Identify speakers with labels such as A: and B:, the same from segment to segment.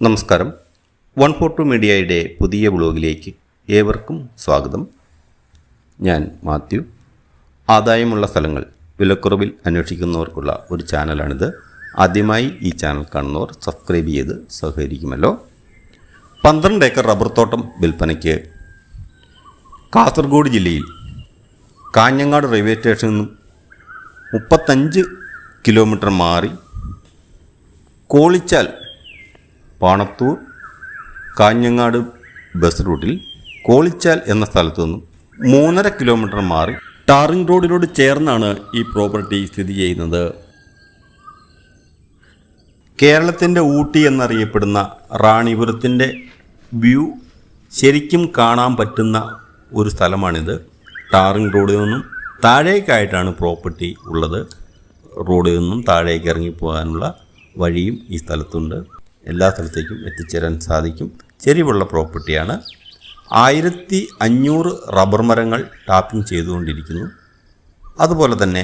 A: നമസ്കാരം. 142 മീഡിയയുടെ പുതിയ വ്ലോഗിലേക്ക് ഏവർക്കും സ്വാഗതം. ഞാൻ മാത്യു. ആദായമുള്ള സ്ഥലങ്ങൾ വിലക്കുറവിൽ അന്വേഷിക്കുന്നവർക്കുള്ള ഒരു ചാനലാണിത്. ആദ്യമായി ഈ ചാനൽ കാണുന്നവർ സബ്സ്ക്രൈബ് ചെയ്ത് സഹകരിക്കുമല്ലോ. 12 ഏക്കർ റബ്ബർ തോട്ടം വിൽപ്പനയ്ക്ക്. കാസർഗോഡ് ജില്ലയിൽ കാഞ്ഞങ്ങാട് റെയിൽവേ സ്റ്റേഷനിൽ നിന്നും 35 കിലോമീറ്റർ മാറി കോളിച്ചാൽ പാണത്തൂർ കാഞ്ഞങ്ങാട് ബസ് റൂട്ടിൽ കോളിച്ചാൽ എന്ന സ്ഥലത്തു നിന്നും 3.5 കിലോമീറ്റർ മാറി ടാറിംഗ് റോഡിനോട് ചേർന്നാണ് ഈ പ്രോപ്പർട്ടി സ്ഥിതി ചെയ്യുന്നത്. കേരളത്തിൻ്റെ ഊട്ടി എന്നറിയപ്പെടുന്ന റാണിപുരത്തിൻ്റെ വ്യൂ ശരിക്കും കാണാൻ പറ്റുന്ന ഒരു സ്ഥലമാണിത്. ടാറിംഗ് റോഡിൽ നിന്നും താഴേക്കായിട്ടാണ് പ്രോപ്പർട്ടി ഉള്ളത്. റോഡിൽ നിന്നും താഴേക്ക് ഇറങ്ങിപ്പോകാനുള്ള വഴിയും ഈ സ്ഥലത്തുണ്ട്. എല്ലാ സ്ഥലത്തേക്കും എത്തിച്ചേരാൻ സാധിക്കും. ചെരിവുള്ള പ്രോപ്പർട്ടിയാണ്. 1500 റബ്ബർ മരങ്ങൾ ടാപ്പിംഗ് ചെയ്തുകൊണ്ടിരിക്കുന്നു. അതുപോലെ തന്നെ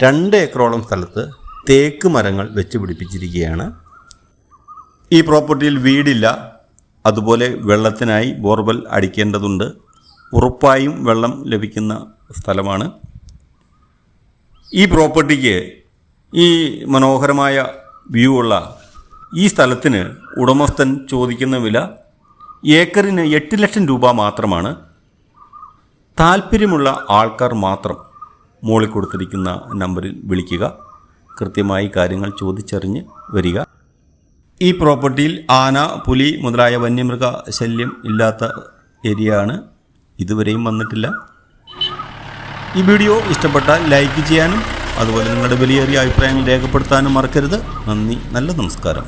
A: 2 ഏക്കറോളം സ്ഥലത്ത് തേക്ക് മരങ്ങൾ വെച്ച് പിടിപ്പിച്ചിരിക്കുകയാണ്. ഈ പ്രോപ്പർട്ടിയിൽ വീടില്ല. അതുപോലെ വെള്ളത്തിനായി ബോർവെൽ അടിക്കേണ്ടതുണ്ട്. ഉറപ്പായും വെള്ളം ലഭിക്കുന്ന സ്ഥലമാണ്. ഈ പ്രോപ്പർട്ടിക്ക് ഈ മനോഹരമായ വ്യൂ ഉള്ള ഈ സ്ഥലത്തിന് ഉടമസ്ഥൻ ചോദിക്കുന്ന വില ഏക്കറിന് 8 ലക്ഷം രൂപ മാത്രമാണ്. താല്പര്യമുള്ള ആൾക്കാർ മാത്രം മുകളിൽ കൊടുത്തിരിക്കുന്ന നമ്പറിൽ വിളിക്കുക. കൃത്യമായി കാര്യങ്ങൾ ചോദിച്ചറിഞ്ഞ് വരിക. ഈ പ്രോപ്പർട്ടിയിൽ ആന, പുലി മുതലായ വന്യമൃഗ ശല്യം ഇല്ലാത്ത ഏരിയ ആണ്. ഇതുവരെയും വന്നിട്ടില്ല. ഈ വീഡിയോ ഇഷ്ടപ്പെട്ടാൽ ലൈക്ക് ചെയ്യാനും അതുപോലെ നിങ്ങളുടെ വിലയേറിയ അഭിപ്രായങ്ങൾ രേഖപ്പെടുത്താനും മറക്കരുത്. നന്ദി. നല്ല നമസ്കാരം.